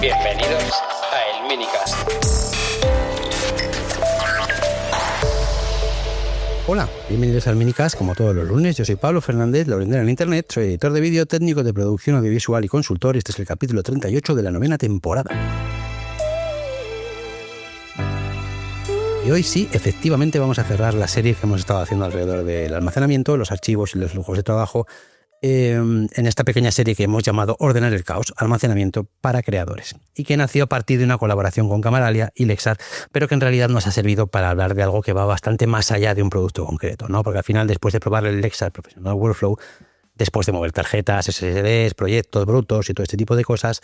Bienvenidos a El Minicast. Hola, bienvenidos al Minicast, como todos los lunes. Yo soy Pablo Fernández, lo en Internet, soy editor de vídeo, técnico de producción audiovisual y consultor. Este es el capítulo 38 de la 9ª temporada. Y hoy sí, efectivamente vamos a cerrar la serie que hemos estado haciendo alrededor del almacenamiento, los archivos y los flujos de trabajo, en esta pequeña serie que hemos llamado Ordenar el caos, almacenamiento para creadores, y que nació a partir de una colaboración con Camaralia y Lexar, pero que en realidad nos ha servido para hablar de algo que va bastante más allá de un producto concreto, ¿no? Porque al final, después de probar el Lexar Professional Workflow, después de mover tarjetas, SSDs, proyectos brutos y todo este tipo de cosas,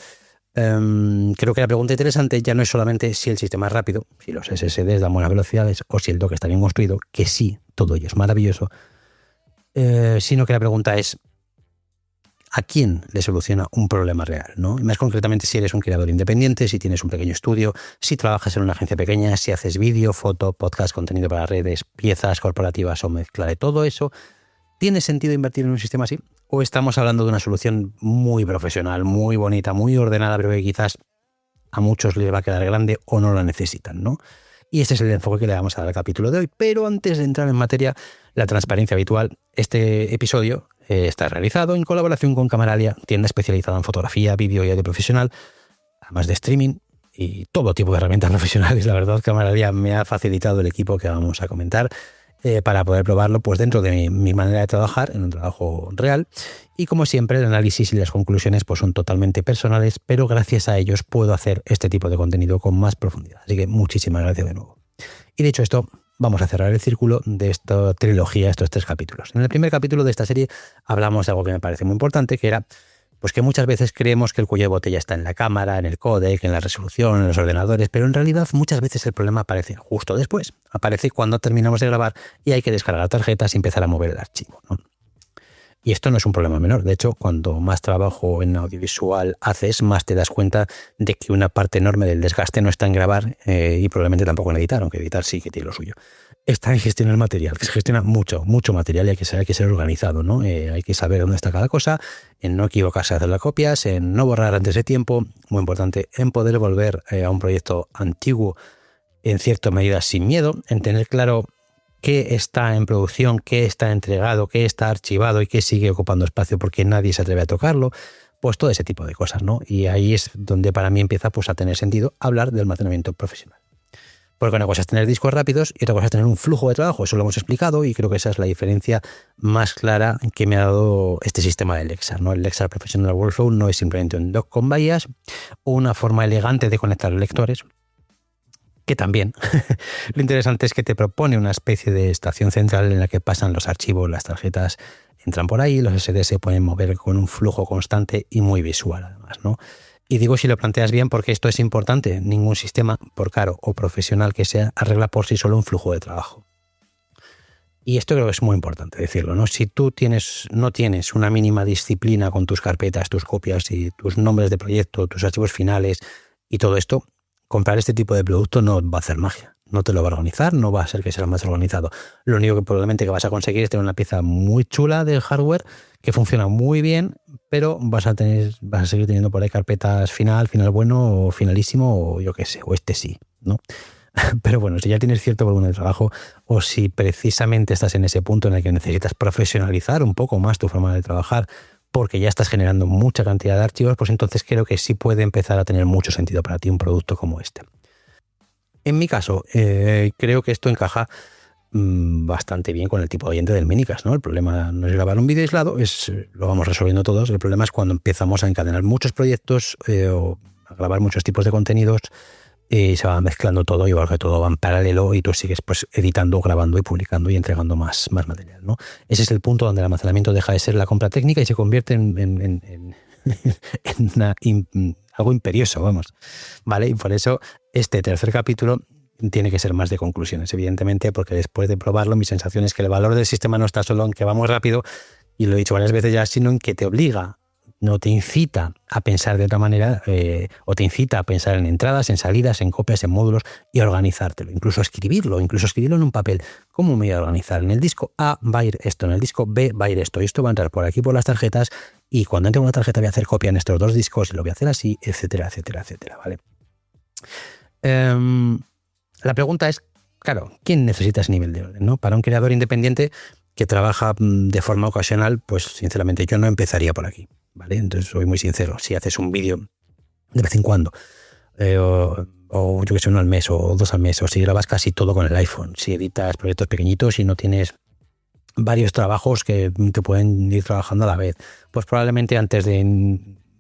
creo que la pregunta interesante ya no es solamente si el sistema es rápido, si los SSDs dan buenas velocidades o si el dock está bien construido, que sí, todo ello es maravilloso, sino que la pregunta es ¿a quién le soluciona un problema real, ¿no? Y más concretamente, si eres un creador independiente, si tienes un pequeño estudio, si trabajas en una agencia pequeña, si haces vídeo, foto, podcast, contenido para redes, piezas corporativas o mezcla de todo eso, ¿tiene sentido invertir en un sistema así? ¿O estamos hablando de una solución muy profesional, muy bonita, muy ordenada, pero que quizás a muchos les va a quedar grande o no la necesitan, ¿no? Y este es el enfoque que le vamos a dar al capítulo de hoy. Pero antes de entrar en materia, la transparencia habitual, este episodio está realizado en colaboración con Camaralia, tienda especializada en fotografía, vídeo y audio profesional, además de streaming y todo tipo de herramientas profesionales. La verdad, Camaralia me ha facilitado el equipo que vamos a comentar para poder probarlo pues dentro de mi manera de trabajar, en un trabajo real. Y como siempre, el análisis y las conclusiones pues son totalmente personales, pero gracias a ellos puedo hacer este tipo de contenido con más profundidad. Así que muchísimas gracias de nuevo. Y dicho esto, vamos a cerrar el círculo de esta trilogía, estos 3 capítulos. En el primer capítulo de esta serie hablamos de algo que me parece muy importante, que era pues que muchas veces creemos que el cuello de botella está en la cámara, en el códec, en la resolución, en los ordenadores, pero en realidad muchas veces el problema aparece justo después. Aparece cuando terminamos de grabar y hay que descargar tarjetas y empezar a mover el archivo, ¿no? Y esto no es un problema menor. De hecho, cuanto más trabajo en audiovisual haces, más te das cuenta de que una parte enorme del desgaste no está en grabar y probablemente tampoco en editar, aunque editar sí que tiene lo suyo. Está en gestionar el material, que se gestiona mucho material y hay que ser organizado, ¿no? Hay que saber dónde está cada cosa, en no equivocarse al hacer las copias, en no borrar antes de tiempo, muy importante, en poder volver a un proyecto antiguo en cierta medida sin miedo, en tener claro qué está en producción, qué está entregado, qué está archivado y qué sigue ocupando espacio porque nadie se atreve a tocarlo, pues todo ese tipo de cosas, ¿no? Y ahí es donde para mí empieza pues a tener sentido hablar de almacenamiento profesional. Porque una cosa es tener discos rápidos y otra cosa es tener un flujo de trabajo. Eso lo hemos explicado y creo que esa es la diferencia más clara que me ha dado este sistema de Lexar, ¿no? El Lexar Professional Workflow no es simplemente un dock con bahías o una forma elegante de conectar lectores, que también. Lo interesante es que te propone una especie de estación central en la que pasan los archivos, las tarjetas entran por ahí, los SD se pueden mover con un flujo constante y muy visual además, ¿no? Y digo si lo planteas bien porque esto es importante. Ningún sistema, por caro o profesional que sea, arregla por sí solo un flujo de trabajo. Y esto creo que es muy importante decirlo, ¿no? Si tú no tienes una mínima disciplina con tus carpetas, tus copias y tus nombres de proyecto, tus archivos finales y todo esto, comprar este tipo de producto no va a hacer magia. No te lo va a organizar, no va a ser que sea más organizado. Lo único que probablemente que vas a conseguir es tener una pieza muy chula de hardware que funciona muy bien, pero vas a seguir teniendo por ahí carpetas final bueno o finalísimo o yo qué sé, o este sí, ¿no? Pero bueno, si ya tienes cierto volumen de trabajo o si precisamente estás en ese punto en el que necesitas profesionalizar un poco más tu forma de trabajar porque ya estás generando mucha cantidad de archivos, pues entonces creo que sí puede empezar a tener mucho sentido para ti un producto como este. En mi caso, creo que esto encaja bastante bien con el tipo de oyente del Minicast, ¿no? El problema no es grabar un vídeo aislado, lo vamos resolviendo todos. El problema es cuando empezamos a encadenar muchos proyectos o a grabar muchos tipos de contenidos y se va mezclando todo, igual que todo va en paralelo y tú sigues pues editando, grabando y publicando y entregando más material, ¿no? Ese es el punto donde el almacenamiento deja de ser la compra técnica y se convierte en algo imperioso, vamos, ¿vale? Y por eso este tercer capítulo tiene que ser más de conclusiones, evidentemente, porque después de probarlo mi sensación es que el valor del sistema no está solo en que va muy rápido, y lo he dicho varias veces ya, sino en que te obliga, no te incita a pensar de otra manera, o te incita a pensar en entradas, en salidas, en copias, en módulos y a organizártelo, incluso escribirlo en un papel. ¿Cómo me voy a organizar? En el disco A va a ir esto, en el disco B va a ir esto, y esto va a entrar por aquí por las tarjetas y cuando entre una tarjeta voy a hacer copia en estos dos discos y lo voy a hacer así, etcétera, etcétera, etcétera, ¿vale? La pregunta es, claro, ¿quién necesita ese nivel de orden, ¿no? Para un creador independiente que trabaja de forma ocasional, pues sinceramente yo no empezaría por aquí, ¿vale? Entonces soy muy sincero, si haces un vídeo de vez en cuando, o yo que sé, uno al mes o dos al mes, o si grabas casi todo con el iPhone, si editas proyectos pequeñitos y no tienes varios trabajos que te pueden ir trabajando a la vez, pues probablemente antes de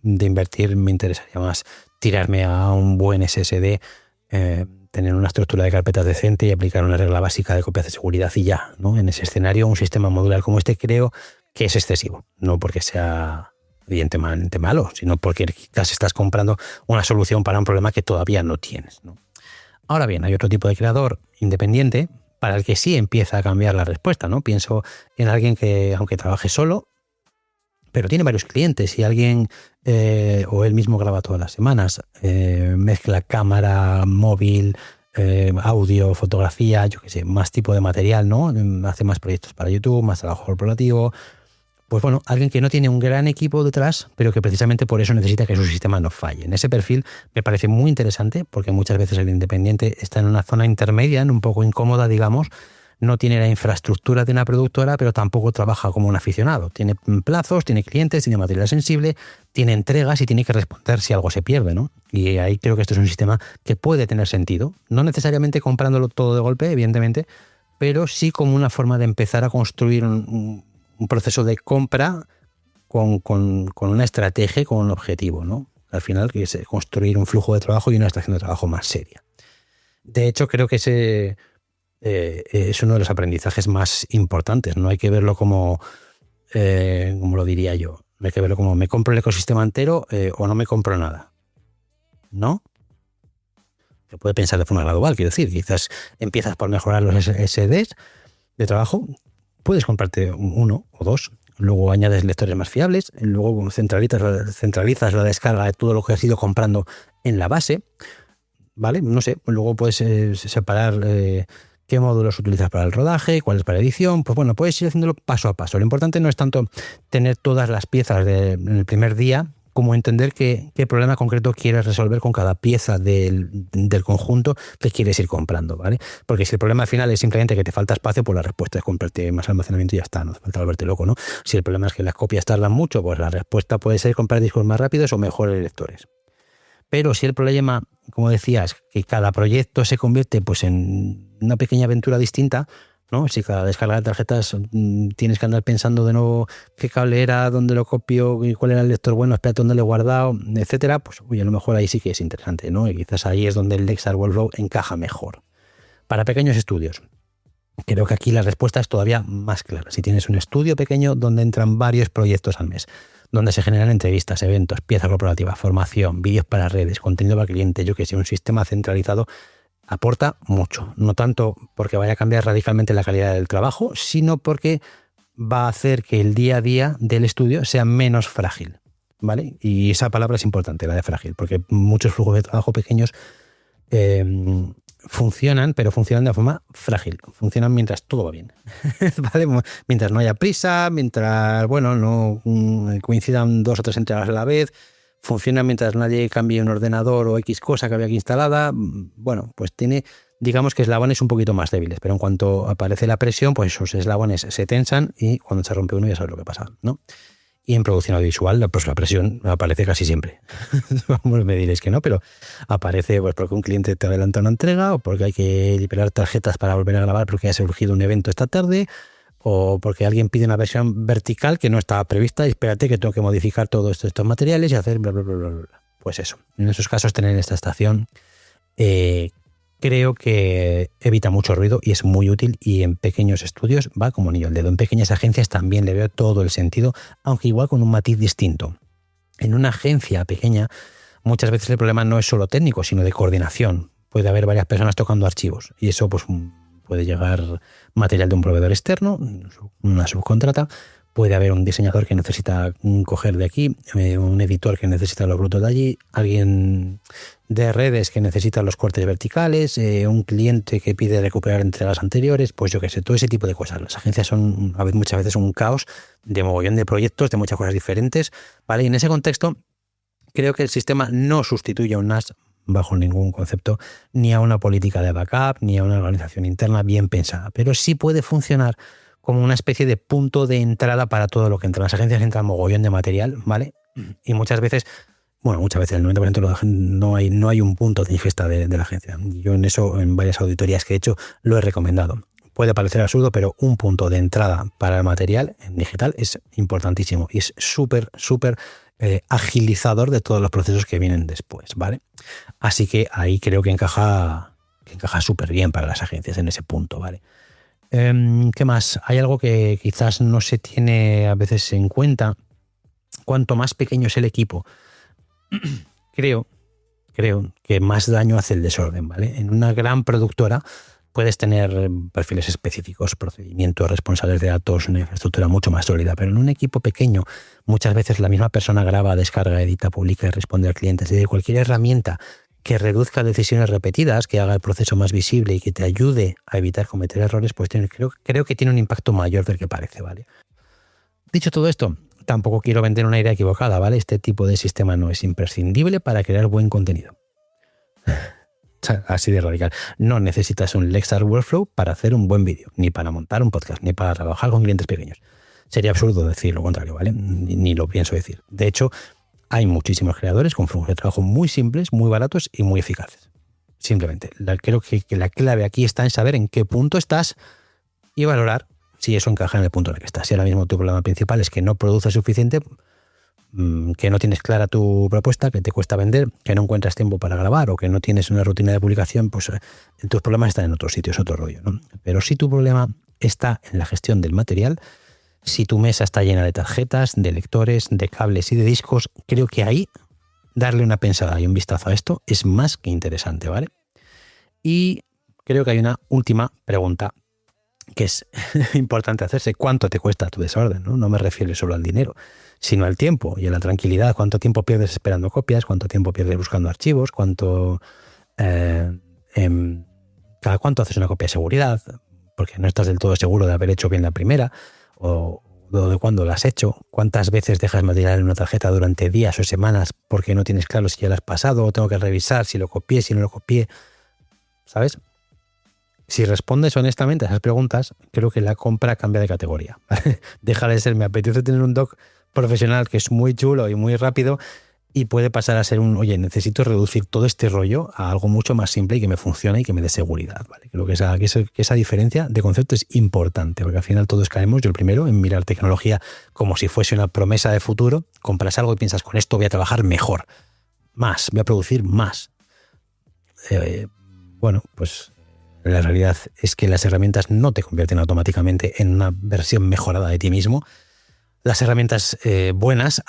invertir me interesaría más tirarme a un buen SSD, tener una estructura de carpetas decente y aplicar una regla básica de copias de seguridad y ya, ¿no? En ese escenario un sistema modular como este creo que es excesivo, no porque sea evidentemente malo, sino porque quizás estás comprando una solución para un problema que todavía no tienes, ¿no? Ahora bien, hay otro tipo de creador independiente para el que sí empieza a cambiar la respuesta, ¿no? Pienso en alguien que, aunque trabaje solo, pero tiene varios clientes y alguien, o él mismo graba todas las semanas, mezcla cámara, móvil, audio, fotografía, yo qué sé, más tipo de material, ¿no? Hace más proyectos para YouTube, más trabajo corporativo. Pues bueno, alguien que no tiene un gran equipo detrás, pero que precisamente por eso necesita que su sistema no falle. En ese perfil me parece muy interesante porque muchas veces el independiente está en una zona intermedia, un poco incómoda, digamos. No tiene la infraestructura de una productora, pero tampoco trabaja como un aficionado. Tiene plazos, tiene clientes, tiene material sensible, tiene entregas y tiene que responder si algo se pierde, ¿no? Y ahí creo que esto es un sistema que puede tener sentido. No necesariamente comprándolo todo de golpe, evidentemente, pero sí como una forma de empezar a construir un proceso de compra con una estrategia, con un objetivo, ¿no? Al final, que es construir un flujo de trabajo y una estación de trabajo más seria. De hecho, creo que ese es uno de los aprendizajes más importantes. No hay que verlo como lo diría yo, hay que verlo como me compro el ecosistema entero o no me compro nada, ¿no? Se puede pensar de forma gradual, quiero decir, quizás empiezas por mejorar los SSDs de trabajo, puedes comprarte uno o dos, luego añades lectores más fiables, luego centralizas la descarga de todo lo que has ido comprando en la base, ¿vale? No sé, luego puedes separar qué módulos utilizas para el rodaje, cuáles para edición. Pues bueno, puedes ir haciéndolo paso a paso. Lo importante no es tanto tener todas las piezas en el primer día, como entender qué problema concreto quieres resolver con cada pieza del conjunto que quieres ir comprando, ¿vale? Porque si el problema al final es simplemente que te falta espacio, pues la respuesta es comprarte más almacenamiento y ya está, no hace falta volverte loco, ¿no? Si el problema es que las copias tardan mucho, pues la respuesta puede ser comprar discos más rápidos o mejores lectores. Pero si el problema, como decías, que cada proyecto se convierte pues en una pequeña aventura distinta, ¿no? Si cada descarga de tarjetas tienes que andar pensando de nuevo qué cable era, dónde lo copio, cuál era el lector bueno, espérate dónde lo he guardado, etcétera, pues a lo mejor ahí sí que es interesante, ¿no? Y quizás ahí es donde el Lexar Workflow encaja mejor. Para pequeños estudios, creo que aquí la respuesta es todavía más clara. Si tienes un estudio pequeño donde entran varios proyectos al mes, donde se generan entrevistas, eventos, pieza corporativa, formación, vídeos para redes, contenido para clientes, yo que sé, un sistema centralizado, aporta mucho. No tanto porque vaya a cambiar radicalmente la calidad del trabajo, sino porque va a hacer que el día a día del estudio sea menos frágil, ¿vale? Y esa palabra es importante, la de frágil, porque muchos flujos de trabajo pequeños funcionan, pero funcionan de forma frágil. Funcionan mientras todo va bien, ¿vale? Mientras no haya prisa, mientras, bueno, no coincidan 2 o 3 entregas a la vez, funciona mientras nadie cambie un ordenador o X cosa que había aquí instalada. Bueno, pues tiene, digamos que eslabones un poquito más débiles, pero en cuanto aparece la presión, pues esos eslabones se tensan y cuando se rompe uno ya sabes lo que pasa, ¿no? Y en producción audiovisual, pues la presión aparece casi siempre. Me diréis que no, pero aparece pues porque un cliente te adelanta una entrega, o porque hay que liberar tarjetas para volver a grabar porque ha surgido un evento esta tarde, o porque alguien pide una versión vertical que no estaba prevista y espérate que tengo que modificar todos estos materiales y hacer bla, bla, bla, bla, bla. Pues eso, en esos casos tener esta estación creo que evita mucho ruido y es muy útil, y en pequeños estudios va como anillo al dedo. En pequeñas agencias también le veo todo el sentido, aunque igual con un matiz distinto. En una agencia pequeña muchas veces el problema no es solo técnico, sino de coordinación. Puede haber varias personas tocando archivos y eso pues puede llegar material de un proveedor externo, una subcontrata, Puede haber un diseñador que necesita coger de aquí, un editor que necesita los brutos de allí, alguien de redes que necesita los cortes verticales, un cliente que pide recuperar entregas anteriores, pues yo qué sé, todo ese tipo de cosas. Las agencias son muchas veces un caos de mogollón de proyectos, de muchas cosas diferentes, ¿vale? Y en ese contexto creo que el sistema no sustituye a un NAS bajo ningún concepto, ni a una política de backup, ni a una organización interna bien pensada, pero sí puede funcionar como una especie de punto de entrada para todo lo que entra. Las agencias entran mogollón de material, ¿vale? Y muchas veces, el 90% no hay un punto de ingesta de la agencia. Yo en eso, en varias auditorías que he hecho, lo he recomendado. Puede parecer absurdo, pero un punto de entrada para el material en digital es importantísimo y es súper agilizador de todos los procesos que vienen después, ¿vale? Así que ahí creo que encaja súper bien para las agencias en ese punto, ¿vale? ¿Qué más? Hay algo que quizás no se tiene a veces en cuenta. Cuanto más pequeño es el equipo, creo que más daño hace el desorden, ¿vale? En una gran productora puedes tener perfiles específicos, procedimientos, responsables de datos, una infraestructura mucho más sólida, pero en un equipo pequeño muchas veces la misma persona graba, descarga, edita, publica y responde al cliente. Es decir, cualquier herramienta que reduzca decisiones repetidas, que haga el proceso más visible y que te ayude a evitar cometer errores, pues creo que tiene un impacto mayor del que parece, ¿vale? Dicho todo esto, tampoco quiero vender una idea equivocada, ¿vale? Este tipo de sistema no es imprescindible para crear buen contenido. Así de radical. No necesitas un Lexar Workflow para hacer un buen vídeo, ni para montar un podcast, ni para trabajar con clientes pequeños. Sería absurdo decir lo contrario, ¿vale? Ni lo pienso decir. De hecho, hay muchísimos creadores con flujos de trabajo muy simples, muy baratos y muy eficaces. Simplemente, creo que la clave aquí está en saber en qué punto estás y valorar si eso encaja en el punto en el que estás. Si ahora mismo tu problema principal es que no produces suficiente, que no tienes clara tu propuesta, que te cuesta vender, que no encuentras tiempo para grabar o que no tienes una rutina de publicación, pues tus problemas están en otro sitio, es otro rollo, ¿no? Pero si tu problema está en la gestión del material, si tu mesa está llena de tarjetas, de lectores, de cables y de discos, creo que ahí darle una pensada y un vistazo a esto es más que interesante, ¿vale? Y creo que hay una última pregunta que es importante hacerse. ¿Cuánto te cuesta tu desorden? No me refiero solo al dinero, sino al tiempo y a la tranquilidad. ¿Cuánto tiempo pierdes esperando copias? ¿Cuánto tiempo pierdes buscando archivos? ¿Cada cuánto haces una copia de seguridad? Porque no estás del todo seguro de haber hecho bien la primera, o de cuándo la has hecho. ¿Cuántas veces dejas material en una tarjeta durante días o semanas porque no tienes claro si ya la has pasado o tengo que revisar si lo copié, si no lo copié? ¿Sabes? Si respondes honestamente a esas preguntas, creo que la compra cambia de categoría. Deja de ser, me apetece tener un dock profesional que es muy chulo y muy rápido, y puede pasar a ser necesito reducir todo este rollo a algo mucho más simple y que me funcione y que me dé seguridad, ¿vale? Creo que esa diferencia de concepto es importante, porque al final todos caemos, yo el primero, en mirar tecnología como si fuese una promesa de futuro. Compras algo y piensas, con esto voy a trabajar mejor, más, voy a producir más. Pues la realidad es que las herramientas no te convierten automáticamente en una versión mejorada de ti mismo. Las herramientas buenas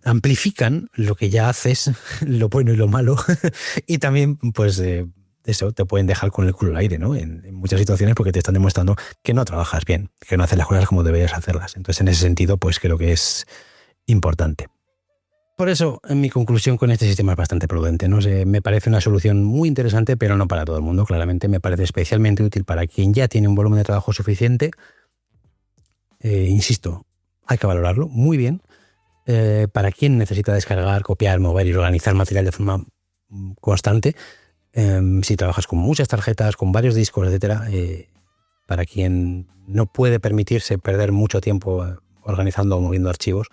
amplifican lo que ya haces, lo bueno y lo malo, y también, pues, eso, te pueden dejar con el culo al aire, ¿no? En muchas situaciones, porque te están demostrando que no trabajas bien, que no haces las cosas como deberías hacerlas. Entonces, en ese sentido, pues creo que es importante. Por eso, mi conclusión con este sistema es bastante prudente. No sé, me parece una solución muy interesante, pero no para todo el mundo. Claramente me parece especialmente útil para quien ya tiene un volumen de trabajo suficiente. Insisto, hay que valorarlo muy bien. Para quien necesita descargar, copiar, mover y organizar material de forma constante, si trabajas con muchas tarjetas, con varios discos, etcétera, para quien no puede permitirse perder mucho tiempo organizando o moviendo archivos.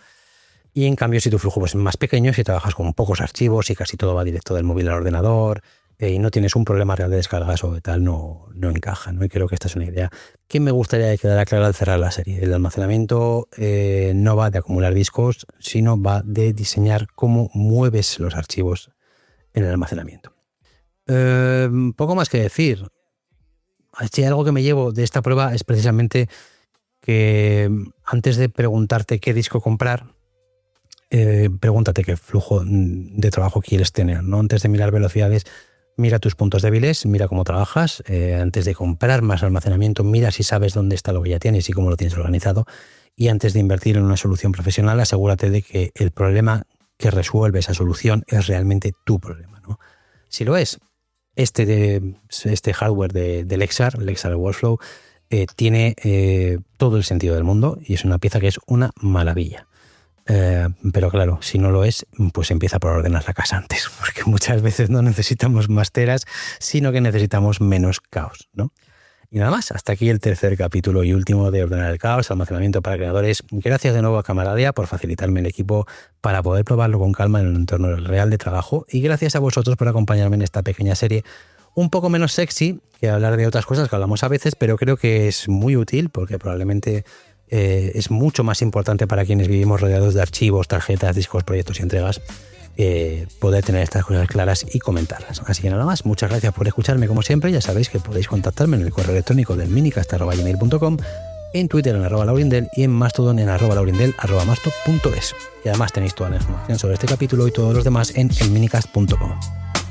Y en cambio, si tu flujo es más pequeño, si trabajas con pocos archivos y casi todo va directo del móvil al ordenador, y no tienes un problema real de descargas o de tal, no encaja, ¿no? Y creo que esta es una idea que me gustaría que quedara clara al cerrar la serie. El almacenamiento no va de acumular discos, sino va de diseñar cómo mueves los archivos en el almacenamiento. Poco más que decir. Si algo que me llevo de esta prueba es precisamente que antes de preguntarte qué disco comprar, pregúntate qué flujo de trabajo quieres tener, ¿no? Antes de mirar velocidades, Mira tus puntos débiles, mira cómo trabajas. Antes de comprar más almacenamiento, mira si sabes dónde está lo que ya tienes y cómo lo tienes organizado. Y antes de invertir en una solución profesional, asegúrate de que el problema que resuelve esa solución es realmente tu problema, ¿no? Si lo es, este hardware de Lexar Workflow, tiene todo el sentido del mundo y es una pieza que es una maravilla. Pero claro, si no lo es, pues empieza por ordenar la casa antes, porque muchas veces no necesitamos más teras, sino que necesitamos menos caos, ¿no? Y nada más, hasta aquí el tercer capítulo y último de Ordenar el Caos, almacenamiento para creadores. Gracias de nuevo a Camaradia por facilitarme el equipo para poder probarlo con calma en un entorno real de trabajo, y gracias a vosotros por acompañarme en esta pequeña serie, un poco menos sexy que hablar de otras cosas que hablamos a veces, pero creo que es muy útil porque probablemente es mucho más importante para quienes vivimos rodeados de archivos, tarjetas, discos, proyectos y entregas, poder tener estas cosas claras y comentarlas. Así que nada más, muchas gracias por escucharme como siempre. Ya sabéis que podéis contactarme en el correo electrónico del minicast@gmail.com, en Twitter en @laurindel y en Mastodon en @laurindel@masto.es. Y además tenéis toda la información sobre este capítulo y todos los demás en elminicast.com.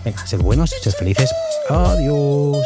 Venga, sed buenos, sed felices. Adiós.